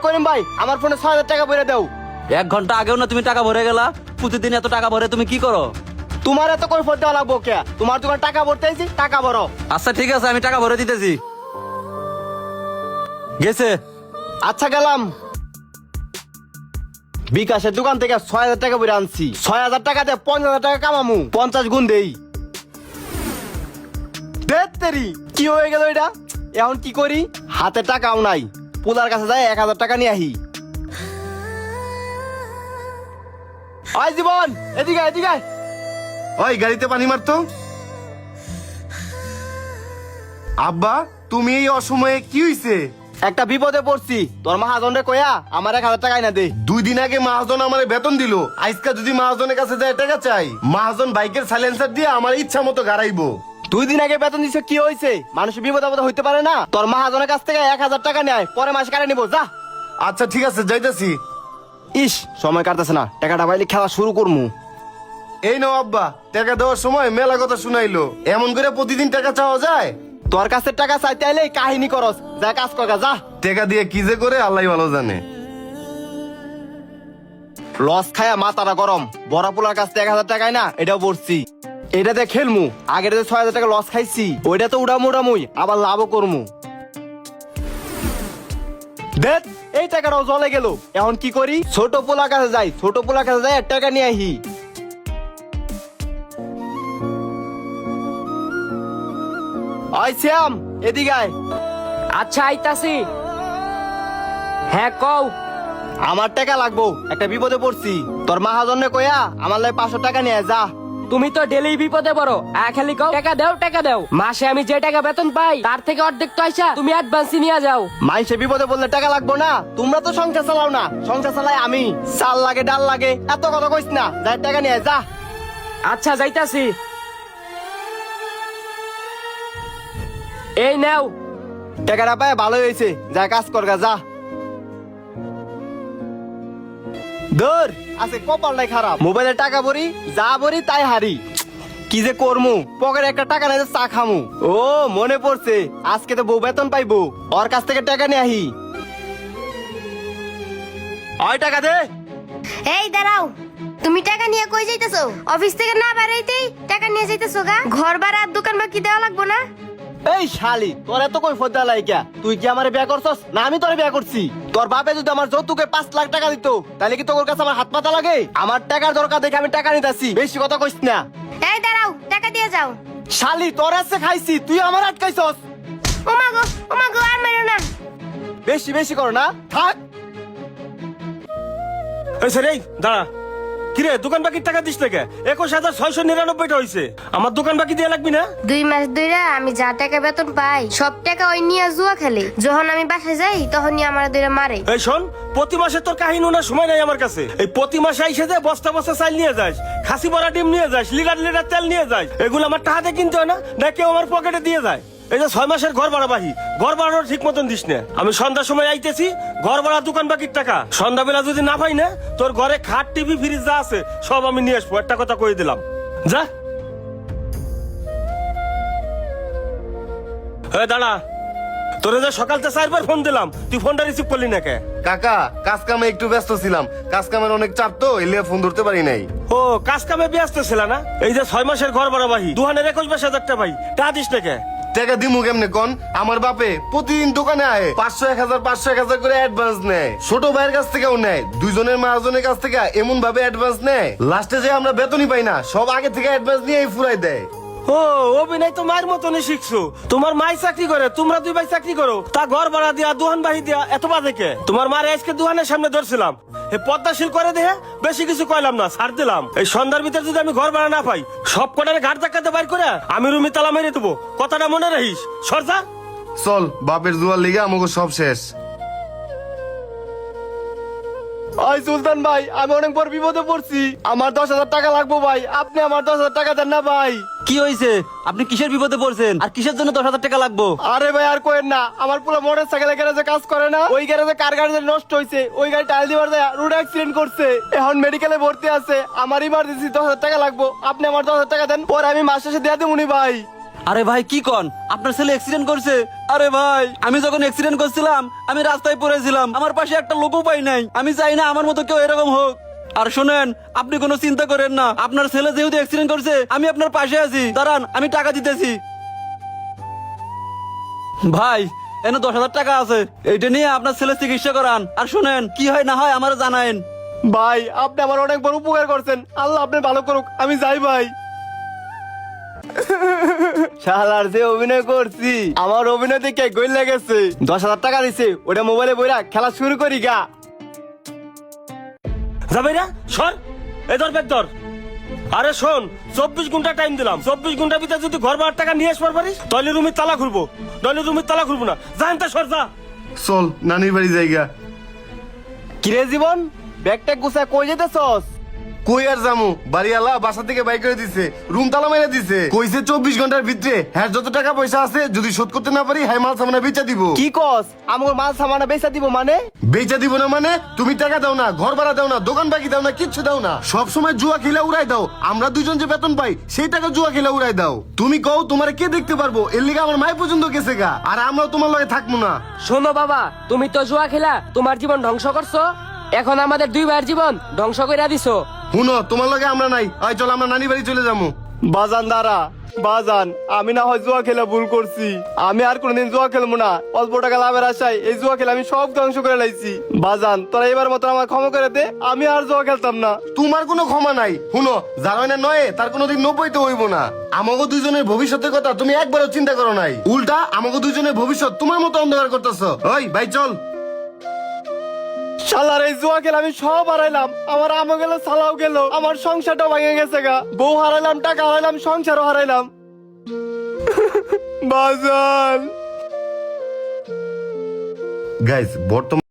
করিম ভাই আমার ফোনে ৬০০০ টাকা ভরে দাও। 1 ঘন্টা আগেও না তুমি টাকা ভরে গেলা, প্রতিদিন এত টাকা ভরে তুমি কি করো? তোমার এত করে ফোন দেওয়া লাগবো কে? তোমার দোকান টাকা ভরতে আইছি, টাকা ভরো। আচ্ছা ঠিক আছে, আমি টাকা ভরে দিতেছি। গেছে। আচ্ছা গেলাম। বিকাশের দোকান থেকে ৬০০০ টাকা ভরে আনছি। ৬০০০ টাকাতে ৫০০০ টাকা কামামু, ৫০ গুণ দেই। দেরি কি হয়ে গেল এটা? এখন কি করি? হাতে টাকাও নাই, পোলার কাছে যাই ১০০০ টাকা নিয়ে আহি। আয় জীবন, এদিকে এদিকে। ওই গাড়িতে পানি মারতো। আব্বা তুমি এই অসময়ে কি হইছে? একটা বিপদে পড়ছি, তোর মহাজন রে কয়া আমার ১০০০ টাকা না দে। 2 দিন আগে মহাজন আমার বেতন দিল, আজকে যদি মহাজনের কাছে যায় টাকা চাই, মহাজন বাইকের সাইলেন্সার দিয়ে আমার ইচ্ছা মতো গাড়াইবো। 2 দিন আগে বেতন দিছে, কি হয়েছে? মানুষ বিপদ আপদ হইতে পারে না? তোর মহাজনের কাছ থেকে ১০০০ টাকা নেয়, পরে মাসে কাটে নিবো, যা। আচ্ছা ঠিক আছে যাইতাছি। ইস, সময় কাটতেছে না, টাকাটা পাইলে খেলা শুরু করমু। এই নাও আব্বা, টাকা দেওয়ার সময় মেলা কথা শুনাইলো। এমন করে প্রতিদিন টাকা চাওয়া যায়? তোর কাছে টাকা চাইতে আইলে কাহিনী করস, যা কাজ কর, যা। টাকা দিয়ে কি যে করে আল্লাহ ভালো জানে। লস খায়া মাথাটা গরম, বড় পোলার কাছ থেকে ১০০০ টাকায় না এটাও পড়ছি। এটাতে খেলমু, আগের যে ৬০০০ টাকা লস খাইছি ওইটা তো উড়ামুই, আবার লাভও করমু। দেখ এই টাকাটাও জলে গেল, এখন কি করি? ছোট পোলার কাছে যাই, ছোট পোলার কাছে যাই ১ টাকা নিয়ে আহি। আয় শ্যাম, এদিকে আয়। আচ্ছা আইতাছি। হ্যাঁ কও। আমার টাকা লাগবো, একটা বিপদে পড়ছি। তোর মহাজনে কয়া আমার লাগে ৫০০ টাকা নিয়ে যা। তুমি তো ডেলি বিপদে পড়ো, খালি কও টাকা দাও টাকা দাও। মাসে আমি যে টাকা বেতন পাই তার থেকে অর্ধেক তো আইসা তুমি অ্যাডভান্স নিয়ে যাও। মাইসে বিপদে বললে টাকা লাগবো না? তোমরা তো সংসার চালাও না, সংসার চালাই আমি। চাল লাগে, ডাল লাগে, এত কথা কইস না, যাই টাকা নিয়ে যা। আচ্ছা যাইতাছি। এই নাও। টাকাটা পায় ভালো হয়েছে, যা কাজ কর গা, যা। ধর আজকে কপালটাই খারাপ, মোবাইলে টাকা ভরি, যা ভরি তাই হারি। কি যে করমু, পকেটে একটা টাকা নাই যে চা খামু। ও মনে পড়ছে, আজকে তো বউ বেতন পাইবো, ওর কাছ থেকে টাকা নিয়ে আহি। ওই টাকা দে। এই দাঁড়াও, তুমি টাকা নিয়ে কই যাইতেছো? অফিস থেকে না বেরাইতেই টাকা নিয়ে যাইতেছো গা? ঘর ভাড়া আর দোকান বাকি দেওয়া লাগবো না? এই শালি, তোর এত কই ফদ্দা লাইকা? তুই কি আমারে বিয়া করছস না আমি তোরে বিয়া করছি? তোর বাপে যদি আমার যৌতুকে ৫ লাখ টাকা দিত, তাহলে কি তোর কাছে আমার হাত পাতা লাগে? আমার টাকার দরকার দেখে আমি টাকা নিতেছি, বেশি কথা কইস না। এই দাঁড়াও, টাকা দিয়ে যাও। শালি তোর কাছে খাইছি, তুই আমার আটকাইছস। ওমা গো আর মেরো না। বেশি বেশি কর না, থাক। এই দাঁড়া, কিরে দোকান বাকির টাকা দিস নাকি? ২১,৬৯৯টা হয়েছে, আমার দোকান বাকি দিয়ে লাগবি না? 2 মাস ধইরা আমি যা টাকা বেতন পাই সব টাকা ওই নিয়ে জুয়া খেলে। যখন আমি বাসায় যাই তখনই আমার ধইরা মারে। এই শোন, প্রতি মাসে তোর কাহিনী না সময় নাই আমার কাছে। এই প্রতি মাসে আইসে যে বস্তা বস্তা চাল নিয়ে যাস, খাসি বড়া ডিম নিয়ে যাস, লিটার তেল নিয়ে যাস, এগুলো আমার টাকাতে কিনতে হয় না? না কেউ আমার পকেটে দিয়ে যায়? এই যে ৬ মাসের ঘর ভাড়া বাহি, ঘর ভাড়ানো ঠিক মতন দিস না। আমি সন্ধ্যার সময় আইতেছি, ঘর ভাড়া দোকান বাকির টাকা সন্ধ্যাবেলা যদি না পাই না, তোর ঘরে খাট টিভি ফ্রিজ যা আছে সব আমি নিয়ে আসবো, একটা কথা কয়ে দিলাম। যা। দাঁড়া, তোরে যে সকালতে ৪ বার ফোন দিলাম, তুই ফোনটা রিসিভ করলি না কে? কাকা কাজ কামে একটু ব্যস্ত ছিলাম, কাজ কামের অনেক চাপ তো, এলিয়া ফোন ধরতে পারি নাই। ও কাজ কামে ব্যস্ত ছিল না? এই যে ৬ মাসের ঘর ভাড়া বাহি, ২,২১,০০০ টাকা ভাই, তা দিস না কে? টাকা দিমু কেমনে কন? আমার বাপে প্রতিদিন দোকানে আয় ৫০০, ১,০০০, ৫০০, ১,০০০ করে অ্যাডভান্স নেয়। ছোট ভাইয়ের কাছ থেকেও নেয়, দুইজনের মহাজনের কাছ থেকে এমন ভাবে অ্যাডভান্স নেয়, লাস্টে যে আমরা বেতনই পাই না, সব আগে থেকে অ্যাডভান্স নিয়ে ফুরাই দেয়। ও অভিনয় তো মায়ের মতনই শিখছো। তোমার মাই চাকরি করে, তোমরা 2 ভাই চাকরি করো, তা ঘর ভাড়া দিয়া দোহান বাহি দিয়া এত বাজে কে? তোমার মার আজকে দোহানের সামনে ধরছিলাম, পদ্মাশীল করে দেহে বেশি কিছু কইলাম না, ছাড় দিলাম। এই সন্ধ্যার ভিতরে যদি আমি ঘর ভাড়া না পাই, সব কটারে ঘাট ধাক্কাতে বাইর করে আমি রুমি তালা মেরে দেবো, কথাটা মনে রাখিস। সরজা চল, বাপের জুয়ার লিগে আমাকে সব শেষ। ওই সুলতান ভাই, আমি অনেক বড় বিপদে পড়ছি, আমার ১০,০০০ টাকা লাগবো ভাই, আপনি আমার ১০,০০০ টাকা দেন না ভাই। কি হয়েছে? আপনি কিসের বিপদে পড়ছেন আর কিসের জন্য ১০,০০০ টাকা লাগবো? আরে ভাই আর কোয়েন না, আমার পুরো মোটর সাইকেলের গ্যারেজে কাজ করে না, ওই গ্যারেজে কার গাড়ি নষ্ট হয়েছে, ওই গাড়ি টাইল দিবার যায় রোড অ্যাক্সিডেন্ট করছে, এখন মেডিকেলে ভর্তি আছে। আমার ইমার্জেন্সি ১০,০০০ টাকা লাগবো, আপনি আমার ১০,০০০ টাকা দেন, পরে আমি মাস শেষে দিয়ে দেবো ভাই। আরে ভাই কি কন, আপনার ছেলে অ্যাক্সিডেন্ট করছে? আরে ভাই আমি যখন অ্যাক্সিডেন্ট করছিলাম আমি রাস্তায় পড়েছিলাম, আমার পাশে একটা লোকও পাই নাই। আমি চাই না আমার মতো কেউ এরকম হোক। আর শোনেন, আপনি কোনো চিন্তা করেন না, আপনার ছেলে যেহেতু অ্যাক্সিডেন্ট করছে আমি আপনার পাশে আছি। দাঁড়ান আমি টাকা দিতেছি। ভাই এনে 10,000 টাকা আছে, এইটা নিয়ে আপনার ছেলে চিকিৎসা করান। আর শুনেন, কি হয় না হয় আমার জানায়েন। ভাই আপনি আমার অনেক বড় উপকার করছেন, আল্লাহ আপনি ভালো করুক, আমি যাই ভাই। শালার যে অভিনয় করছি, আমার অভিনয় দেখে গইল লেগেছে। 10,000 টাকা দিছে, ওটা মোবাইলে বইরা খেলা শুরু করি গা। যাবে না সর, এই ধর ব্যাগ ধর। আরে শোন, 24 ঘন্টা টাইম দিলাম, 24 ঘন্টার ভিতরে যদি ঘর ভাড়ার টাকা নিয়ে আসবার পারিস তাহলে রুমের তালা খুলবো, নইলে রুমের তালা খুলবো না। জান তা সর যা। চল নানির বাড়ি জায়গা। কিরে জীবন, ব্যাগটা গুছায় কই যেতেছস? কই আর জামু, বাড়িওয়ালা বাসা থেকে বাই করে দিছে, রুম তালা মেরে দিছে। কইছে 24 ঘন্টার ভিতরে হ্যাঁ যত টাকা পয়সা আছে যদি শোধ করতে না পারি হ্যাঁ মাল সামনে বেচা দিব। কি কস? আমার মাল সামানা বেচা দিব মানে? বেচা দিব না মানে? তুমি টাকা দাও না, ঘর ভাড়া দাও না, দোকান বাকি দাও না, কিচ্ছু দাও না। সব সময় জুয়া খেলে উড়াই দাও। আমরা দুজন যে বেতন পাই সেই টাকা জুয়া খেলে উড়াই দাও। তুমি কও তোমার কে দেখতে পারবো? এর লিগে আমার মাই পর্যন্ত গেছে গা, আর আমরাও তোমার লগে থাকবো না। শোনো বাবা, তুমি তো জুয়া খেলা তোমার জীবন ধ্বংস করছো, এখন আমাদের দুই ভাইয়ের জীবন ধ্বংস করে দিছো। শুনো, তোমার লগে আমরা নাই, আয় চল আমরা নানি বাড়ি চলে যাবো। বাজান দাঁড়া, বাজান আমি না হয় জুয়া খেলা ভুল করছি, আমি আর কোনোদিন জুয়া খেলবো না। অল্প টাকা লাভের আশায় এই জুয়া খেলে আমি সব ধ্বংস করে লাইছি। বাজান তোরা এবার মতো আমার ক্ষমা করে দে, আমি আর জুয়া খেলতাম না। তোমার কোনো ক্ষমা নাই। শুনো, যার হয় না নয় তার কোনোদিন 90 তো হইব না। আমাকে দুজনের ভবিষ্যতের কথা তুমি একবারও চিন্তা করো নাই, উল্টা আমাকে দুজনের ভবিষ্যৎ তোমার মতো অন্ধকার করতেছ। ওই ভাই চল। শালার এই জুয়া খেলে আমি সব হারাইলাম, আমার আমও গেল, সালাও গেল, আমার সংসারটাও ভেঙে গেছে গা। বউ হারাইলাম, টাকা হারাইলাম, সংসারও হারাইলাম। বাজান গাইস বর্তমান